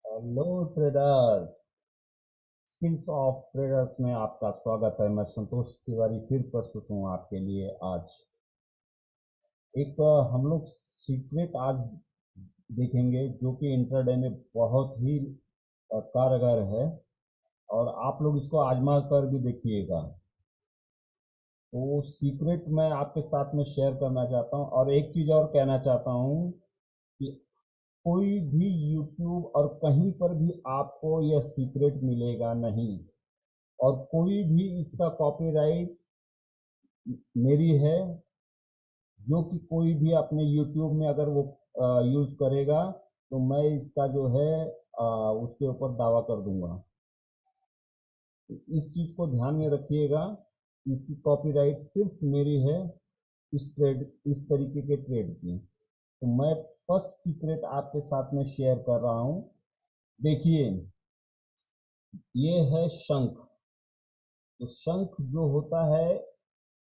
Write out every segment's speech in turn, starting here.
Hello traders. Skills of traders में आपका स्वागत है। मैं संतोष तिवारी फिर प्रस्तुत हूँ आपके लिए। आज एक हम लोग सीक्रेट आज देखेंगे जो कि इंट्राडे में बहुत ही कारगर है, और आप लोग इसको आजमा कर भी देखिएगा। तो सीक्रेट मैं आपके साथ में शेयर करना चाहता हूँ, और एक चीज़ और कहना चाहता हूँ कि कोई भी यूट्यूब और कहीं पर भी आपको यह सीक्रेट मिलेगा नहीं, और कोई भी इसका कॉपीराइट मेरी है, जो कि कोई भी अपने यूट्यूब में अगर वो यूज़ करेगा तो मैं इसका जो है उसके ऊपर दावा कर दूंगा। तो इस चीज़ को ध्यान में रखिएगा। इसकी कॉपीराइट सिर्फ मेरी है, इस तरीके के ट्रेड की। तो मैं फर्स्ट सीक्रेट आपके साथ में शेयर कर रहा हूँ। देखिए, ये है शंख। तो शंख जो होता है,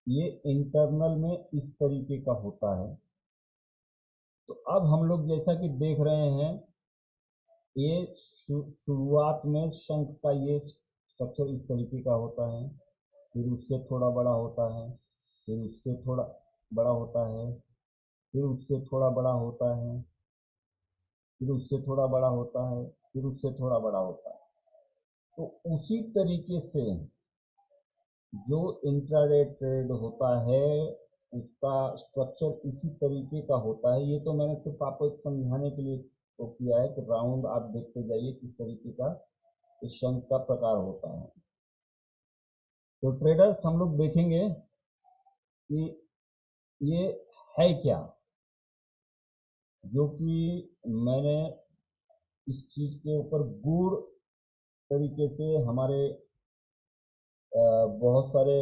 ये इंटरनल में इस तरीके का होता है। तो अब हम लोग जैसा कि देख रहे हैं, ये शुरुआत में शंख का ये स्ट्रक्चर इस तरीके का होता है, फिर उससे थोड़ा बड़ा होता है, फिर उससे थोड़ा बड़ा होता है, फिर उससे थोड़ा बड़ा होता है, फिर उससे थोड़ा बड़ा होता है, फिर उससे थोड़ा बड़ा होता है। तो उसी तरीके से जो इंट्राडे ट्रेड होता है, उसका स्ट्रक्चर इसी तरीके का होता है। ये तो मैंने सिर्फ आपको एक समझाने के लिए तो किया है कि राउंड आप देखते जाइए किस तरीके का इस शंख का प्रकार होता है। तो ट्रेडर्स, हम लोग देखेंगे कि ये है क्या, जो कि मैंने इस चीज के ऊपर गूढ़ तरीके से हमारे बहुत सारे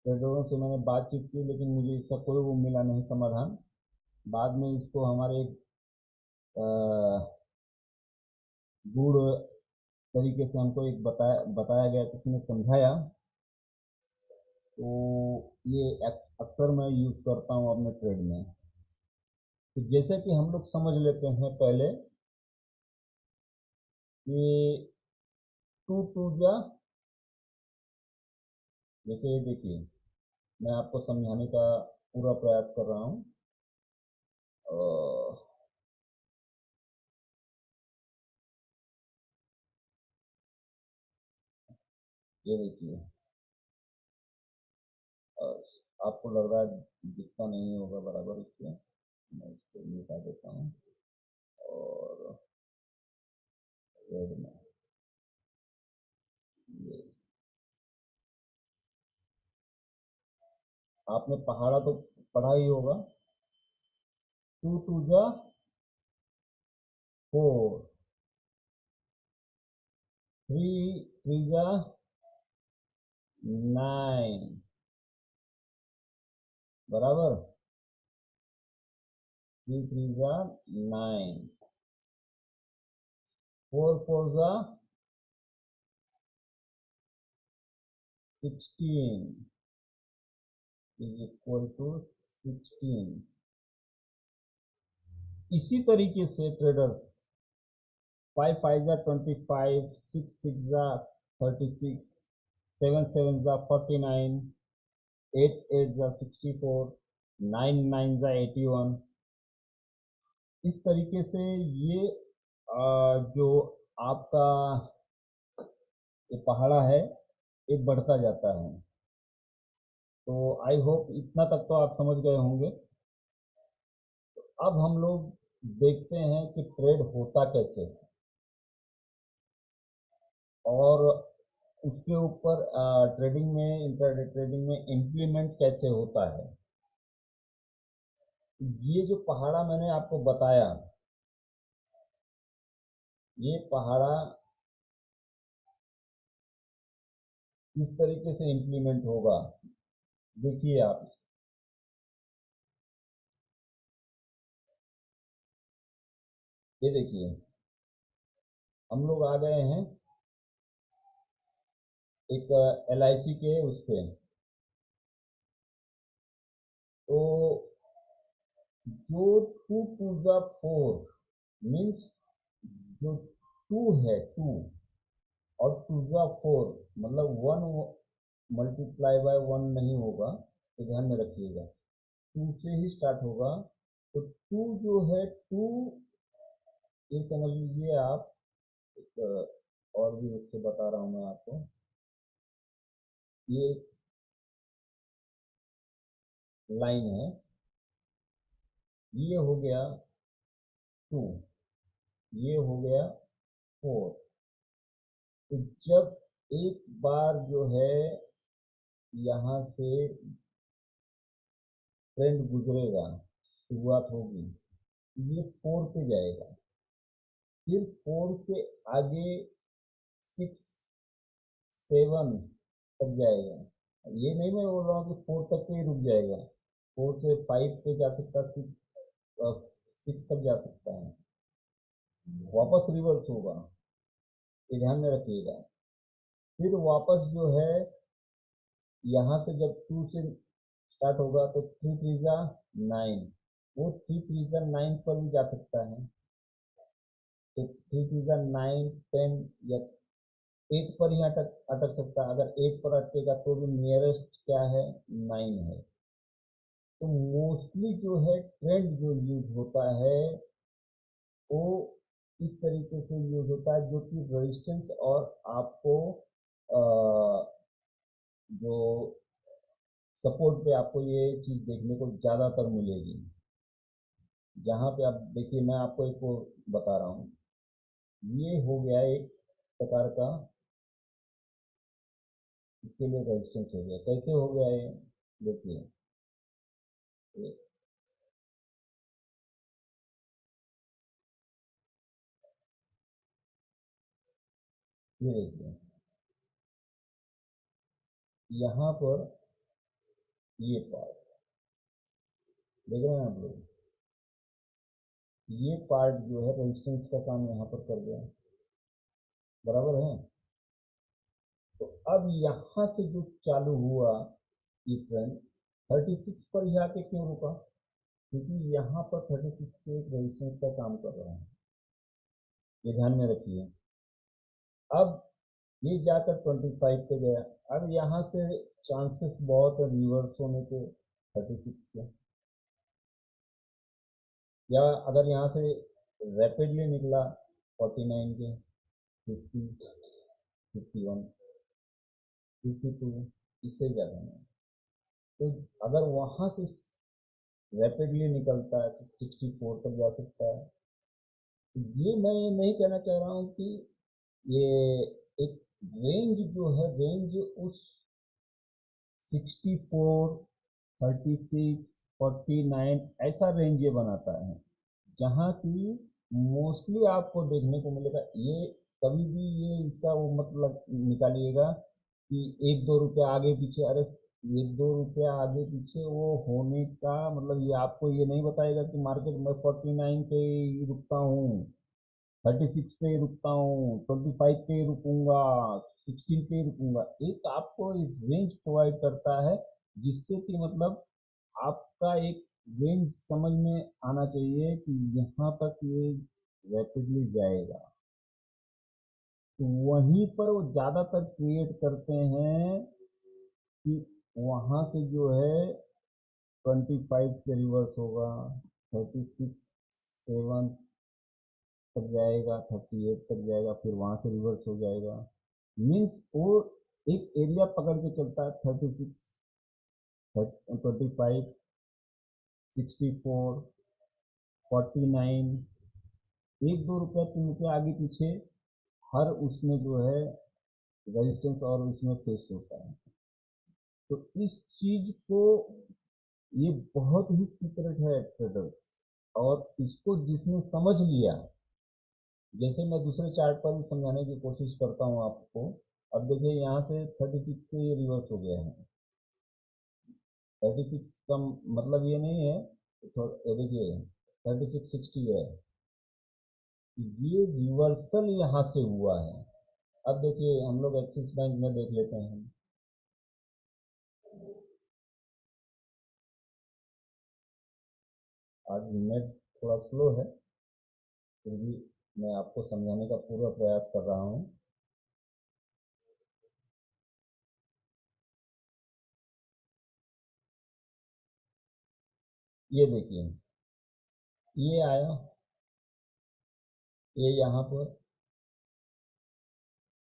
ट्रेडरों से मैंने बातचीत की, लेकिन मुझे इसका कोई वो मिला नहीं समाधान। बाद में इसको हमारे गूढ़ तरीके से हमको एक बताया बताया गया, किसी ने समझाया। तो ये अक्सर मैं यूज करता हूँ अपने ट्रेड में। तो जैसे कि हम लोग समझ लेते हैं पहले कि टू टू जा, जैसे ये देखिए, मैं आपको समझाने का पूरा प्रयास कर रहा हूँ। ये देखिए, आपको लग रहा है दिखता नहीं होगा बराबर, इससे मैं इसको मिटा देता हूँ। और रेड में ये आपने पहाड़ा तो पढ़ा ही होगा। टू टू जा फोर, थ्री थ्री जा नाइन, बराबर। थ्री थ्री जा नाइन, फोर फोर जा 16 इज इक्वल टू 16। इसी तरीके से ट्रेडर्स, फाइव फाइव जा 25, सिक्स सिक्स जा 36, सेवन सेवन जा 49, एट एट जा 64, नाइन नाइन जा 81। इस तरीके से ये जो आपका ये पहाड़ा है, ये बढ़ता जाता है। तो आई होप इतना तक तो आप समझ गए होंगे। अब हम लोग देखते हैं कि ट्रेड होता कैसे है, और उसके ऊपर ट्रेडिंग में, इंट्राडे ट्रेडिंग में इम्प्लीमेंट कैसे होता है। ये जो पहाड़ा मैंने आपको बताया, ये पहाड़ा किस तरीके से इम्प्लीमेंट होगा, देखिए आप। ये देखिए, हम लोग आ गए हैं एक LIC के उस पे। तो जो two to the four means, जो टू है, टू और टू जा फोर, मतलब वन मल्टीप्लाई बाय वन नहीं होगा, तो ध्यान में रखिएगा, टू से ही स्टार्ट होगा। तो टू जो है, टू ये समझ लीजिए आप, एक और भी उससे बता रहा हूँ मैं आपको, ये लाइन है, ये हो गया टू, ये हो गया फोर। तो जब एक बार जो है यहाँ से ट्रेंड गुजरेगा, शुरुआत होगी, ये फोर पे जाएगा, फिर फोर के आगे सिक्स सेवन तक जाएगा। ये नहीं मैं बोल रहा हूँ कि फोर तक पे ही रुक जाएगा, फोर से फाइव पे जा सकता, सिक्स तक जा सकता है, वापस रिवर्स होगा, ये ध्यान में रखिएगा। फिर वापस जो है यहाँ से जब टू से स्टार्ट होगा तो थ्री थ्री जा नाइन, वो थ्री थ्री जा नाइन पर भी जा सकता है, तो थ्री थ्री जा नाइन टेन या एट पर ही अटक अटक सकता है। अगर एट पर अटकेगा तो भी नियरेस्ट क्या है, नाइन है। तो मोस्टली जो है ट्रेंड जो यूज होता है वो इस तरीके से यूज होता है, जो कि रेजिस्टेंस और आपको जो सपोर्ट पे आपको ये चीज़ देखने को ज़्यादातर मिलेगी। जहाँ पे आप देखिए, मैं आपको एक वो बता रहा हूँ, ये हो गया एक प्रकार का, इसके लिए रेजिस्टेंस हो गया। कैसे हो गया ये देखिए, ये देखिए यहाँ पर ये पार्ट देख रहे हैं आप लोग, ये पार्ट जो है रेजिस्टेंस का काम यहाँ पर कर गया, बराबर है। तो अब यहाँ से जो चालू हुआ ये ट्रेंड 36 पर ही आके क्यों रुका, क्योंकि यहाँ पर 36 पे एक रेजिस्टेंस का काम कर रहा है, ये ध्यान में रखिए। अब ये जाकर 25 पे गया, अब यहाँ से चांसेस बहुत है रिवर्स होने के 36 के, या अगर यहाँ से रैपिडली निकला 49 के, 50, 51, 52, इससे ज़्यादा नहीं। तो अगर वहाँ से रैपिडली निकलता है तो 64 तक जा सकता है। ये मैं ये नहीं कहना चाह रहा हूँ कि ये एक रेंज जो है, रेंज उस 64, 36, 49 ऐसा रेंज ये बनाता है, जहाँ की मोस्टली आपको देखने को मिलेगा। ये कभी भी ये इसका वो मतलब निकालिएगा कि एक दो रुपया आगे पीछे, अरे एक दो रुपया आगे पीछे वो होने का मतलब ये आपको ये नहीं बताएगा कि मार्केट में 49 पे ही रुकता हूँ, 36 पे ही रुकता हूँ, 25 पे ही रुकूंगा, 16 पे ही रुकूंगा। एक आपको एक रेंज प्रोवाइड करता है, जिससे कि मतलब आपका एक रेंज समझ में आना चाहिए कि यहाँ तक ये रैपिडली जाएगा। तो वहीं पर वो ज़्यादातर क्रिएट करते हैं कि वहाँ से जो है 25 से रिवर्स होगा, 36 7 तक जाएगा, 38 तक जाएगा, फिर वहाँ से रिवर्स हो जाएगा। मीन्स वो एक एरिया पकड़ के चलता है, 36, 25, 64, 49, एक दो रुपया तीन रुपया आगे पीछे हर उसमें जो है रेजिस्टेंस और उसमें फेस होता है। तो इस चीज को, ये बहुत ही सीक्रेट है ट्रेडर्स, और इसको जिसने समझ लिया, जैसे मैं दूसरे चार्ट पर भी समझाने की कोशिश करता हूँ आपको। अब देखिए यहाँ से 36 से ये रिवर्स हो गया है, 36 का मतलब ये नहीं है, ये देखिए 36 60 है, ये रिवर्सल यहाँ से हुआ है। अब देखिए हम लोग एक्सिस बैंक में देख लेते हैं, आज नेट थोड़ा स्लो है, फिर भी मैं आपको समझाने का पूरा प्रयास कर रहा हूँ। ये देखिए, ये आया, ये यहाँ पर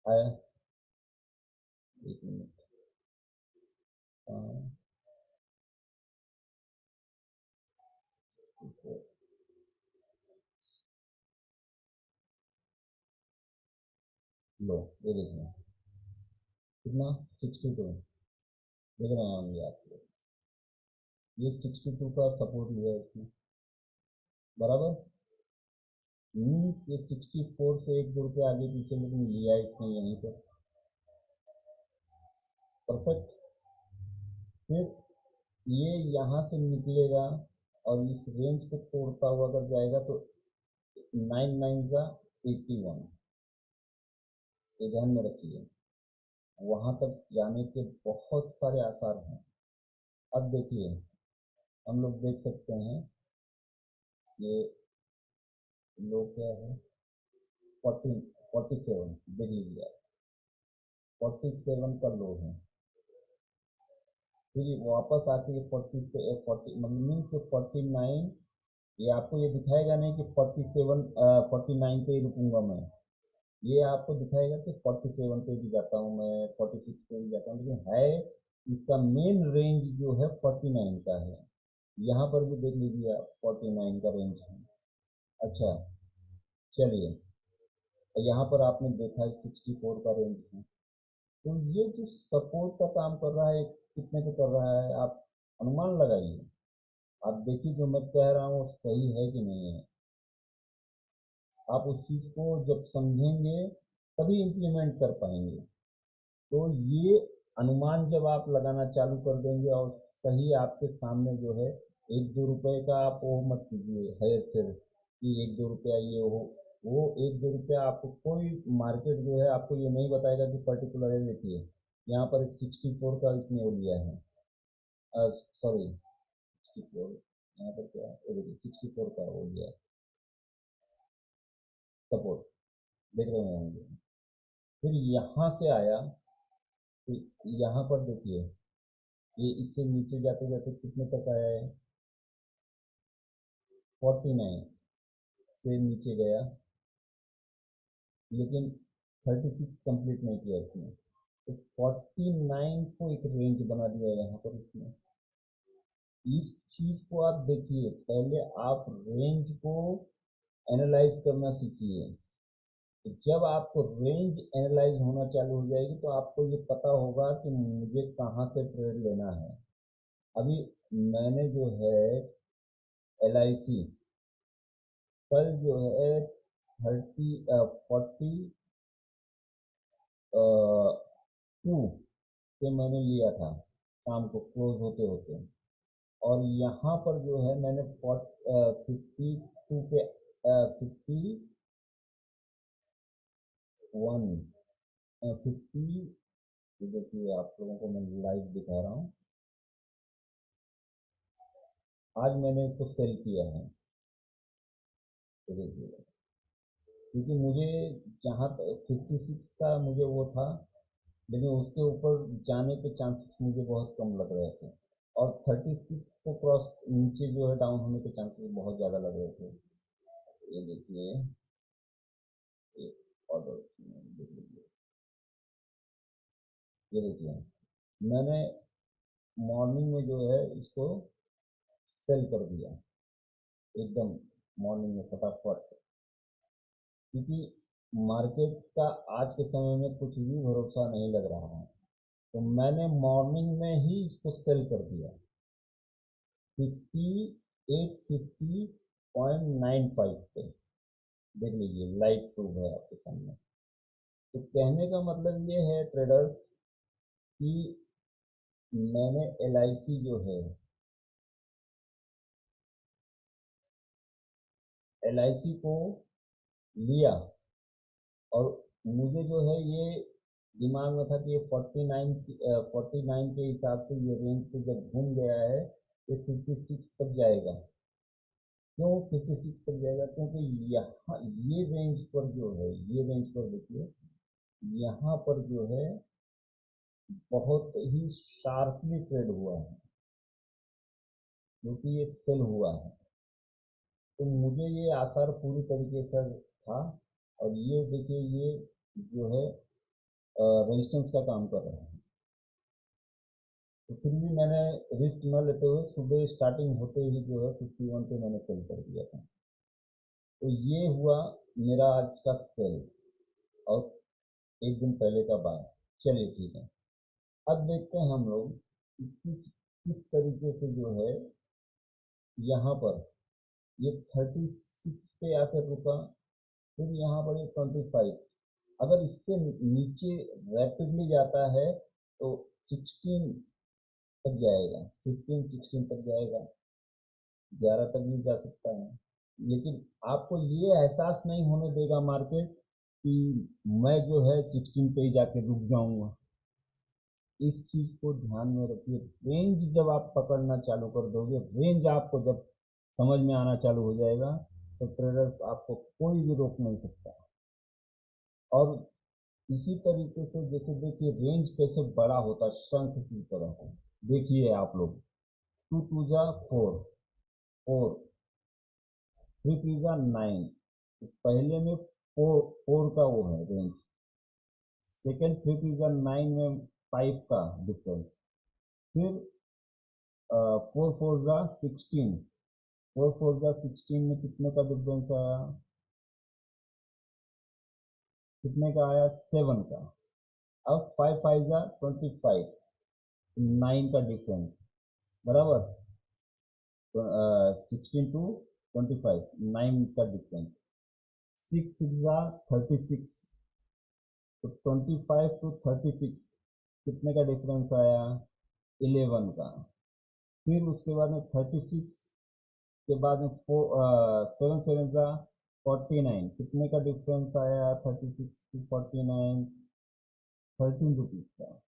आया। एक मिनट। हाँ, ठीक है। लो, ये देखिए कितना, 62 देख रहे हैं होंगे आप लोग। ये 62 का सपोर्ट लिया है इसने, बराबर। ये 64 से एक दो रुपये आगे पीछे लेकिन लिया है इसने यहीं पर, परफेक्ट। फिर ये यहाँ से निकलेगा और इस रेंज को तोड़ता हुआ अगर जाएगा तो 9 9 का 81, ये ध्यान में रखिए। वहां तक जाने के बहुत सारे आसार हैं। अब देखिए, हम लोग देख सकते हैं ये लो क्या है, 47 देख लीजिए आप, 47 का लो है। फिर वापस आके 40 मतलब मीन से 49, ये आपको ये दिखाएगा नहीं कि 47 49 पे ही रुकूंगा मैं। ये आपको दिखाएगा कि 47 पे भी जाता हूँ मैं, 46 पे भी जाता हूँ, लेकिन है इसका मेन रेंज जो है 49 का है। यहाँ पर भी देख लीजिए आप, 49 का रेंज है। अच्छा, चलिए, यहाँ पर आपने देखा है 64 का रेंज है। तो ये जो सपोर्ट का काम कर रहा है, कितने पे कर रहा है आप अनुमान लगाइए। आप देखिए जो मैं कह रहा हूँ सही है कि नहीं है। आप उस चीज़ को जब समझेंगे तभी इम्प्लीमेंट कर पाएंगे। तो ये अनुमान जब आप लगाना चालू कर देंगे और सही आपके सामने जो है, एक दो रुपए का आप वो मत कीजिए है फिर कि एक दो रुपया ये हो, वो एक दो रुपया आपको कोई मार्केट जो है आपको ये नहीं बताएगा कि पर्टिकुलर है। देखिए यहाँ पर 64 का इसने वो लिया है, सॉरी 64, यहाँ पर क्या है, ये देखिए 64 का वो लिया है सपोर्ट, देख रहे होंगे। फिर यहाँ से आया, तो यहाँ पर देखिए ये इससे नीचे जाते जाते कितने तक आया है, 49 से नीचे गया, लेकिन 36 कंप्लीट नहीं किया इसने। तो 49 को एक रेंज बना दिया यहाँ पर इसने। इस चीज को आप देखिए, पहले आप रेंज को एनालाइज करना सीखिए। तो जब आपको रेंज एनालाइज होना चालू हो जाएगी तो आपको ये पता होगा कि मुझे कहाँ से ट्रेड लेना है। अभी मैंने जो है LIC कल जो है 42 पे मैंने लिया था शाम को क्लोज होते होते, और यहाँ पर जो है मैंने 52 पे 51 50, देखिए आप लोगों को मैं लाइव दिखा रहा हूँ। आज मैंने इसको सेल किया है, तो देखिए, क्योंकि मुझे जहाँ 56 का मुझे वो था, लेकिन उसके ऊपर जाने के चांसेस मुझे बहुत कम लग रहे थे, और 36 को क्रॉस नीचे जो है डाउन होने के चांसेस बहुत ज़्यादा लग रहे थे। ये देखिए, एक ऑर्डर देख लीजिए, ये देखिए मैंने मॉर्निंग में जो है इसको सेल कर दिया एकदम, मॉर्निंग में फटाफट, क्योंकि मार्केट का आज के समय में कुछ भी भरोसा नहीं लग रहा है। तो मैंने मॉर्निंग में ही इसको सेल कर दिया 5850.95 पे, देख लीजिए लाइव प्रूफ है आपके सामने। तो कहने का मतलब ये है ट्रेडर्स कि मैंने LIC जो है, LIC को लिया, और मुझे जो है ये दिमाग में था कि ये 49 के हिसाब से ये रेंज से जब घूम गया है ये 56 तक जाएगा। क्यों 56 तक जाएगा? क्योंकि यहाँ ये रेंज पर जो है, ये रेंज पर देखिए, यहाँ पर जो है बहुत ही शार्पली ट्रेड हुआ है, क्योंकि ये सेल हुआ है। तो मुझे ये आसार पूरी तरीके से था, और ये देखिए ये जो है रेजिस्टेंस का काम कर रहा है। तो फिर भी मैंने रिस्क न लेते हुए सुबह स्टार्टिंग होते ही जो है 51 पे मैंने सेल कर दिया था। तो ये हुआ मेरा आज का सेल, और एक दिन पहले का बाय। चलिए ठीक है, अब देखते हैं हम लोग कि किस तरीके से जो है यहाँ पर ये 36 पे आकर रुका, फिर यहाँ पर ये 25। अगर इससे नीचे रैपिडली जाता है तो 16 तक जाएगा, 15 16 तक जाएगा, 11 तक भी जा सकता है। लेकिन आपको ये एहसास नहीं होने देगा मार्केट कि मैं जो है 16 पे ही जाके रुक जाऊंगा। इस चीज को ध्यान में रखिए। रेंज जब आप पकड़ना चालू कर दोगे, रेंज आपको जब समझ में आना चालू हो जाएगा, तो ट्रेडर्स आपको कोई भी रोक नहीं सकता। और इसी तरीके से जैसे देखिए रेंज कैसे बड़ा होता है, शंख की तरह है। देखिए आप लोग, 2 2 जा 4, 4 3 3 जा 9। पहले में 4 का वो है रेंज, सेकेंड 3 3 जा 9 में 5 का डिफरेंस, फिर 4 4 जा 16, 4 4 जा 16 में कितने का डिफरेंस आया? कितने का आया? 7 का। अब 5 5 जा 25, 9 का डिफरेंस, बराबर। 16 टू 25, 9 का डिफरेंस। 6 6 जा 36, तो 25 टू 36 कितने का डिफरेंस आया? 11 का। फिर उसके बाद में 36 के बाद में 7 7 जा 49, कितने का डिफरेंस आया? 36 टू 49, 13 रुपीज का,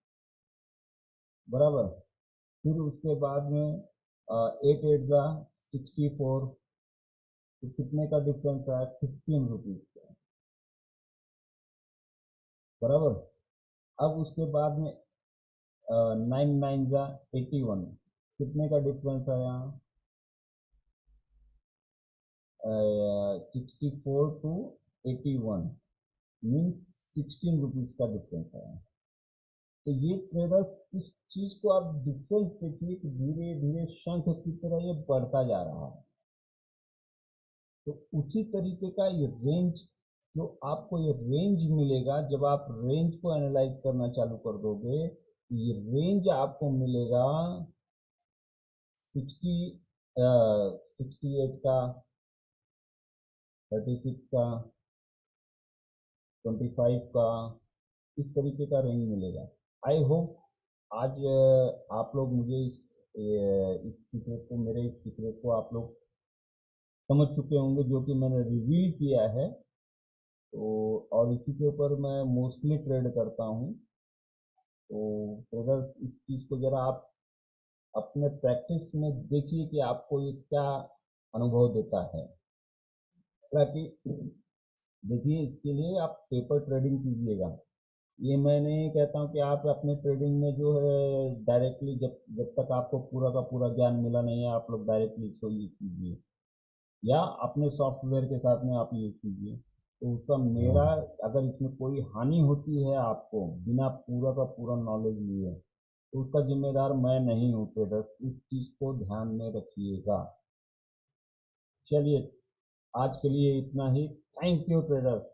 बराबर। फिर उसके बाद में 8 8 जा 64, तो कितने का डिफरेंस आया? 15 रुपीज का, बराबर। अब उसके बाद में 9 9 जा 81, कितने का डिफरेंस आया? 64 टू 81, मीन्स 16 रुपीज का डिफरेंस आया। तो ये ट्रेडर्स, इस चीज को आप डिफरेंस देखिए कि धीरे धीरे शंख की तरह ये बढ़ता जा रहा है। तो उसी तरीके का ये रेंज, जो आपको ये रेंज मिलेगा, जब आप रेंज को एनालाइज करना चालू कर दोगे, ये रेंज आपको मिलेगा 60, 68 का, 36 का, 25 का, इस तरीके का रेंज मिलेगा। आई होप आज आप लोग मुझे इस सीक्रेट को, मेरे इस सीक्रेट को आप लोग समझ चुके होंगे, जो कि मैंने रिवील किया है। तो और इसी के ऊपर मैं मोस्टली ट्रेड करता हूँ। तो ट्रेडर, इस चीज़ को ज़रा आप अपने प्रैक्टिस में देखिए कि आपको ये क्या अनुभव देता है। ताकि देखिए, इसके लिए आप पेपर ट्रेडिंग कीजिएगा। ये मैं नहीं कहता हूँ कि आप अपने ट्रेडिंग में जो है डायरेक्टली, जब जब तक आपको पूरा का पूरा ज्ञान मिला नहीं है, आप लोग डायरेक्टली इसको यूज कीजिए, या अपने सॉफ्टवेयर के साथ में आप यूज कीजिए। तो उसका मेरा, अगर इसमें कोई हानि होती है आपको बिना पूरा का पूरा नॉलेज लिए, तो उसका जिम्मेदार मैं नहीं हूँ। ट्रेडर्स, इस चीज़ को ध्यान में रखिएगा। चलिए, आज के लिए इतना ही। Thank you traders.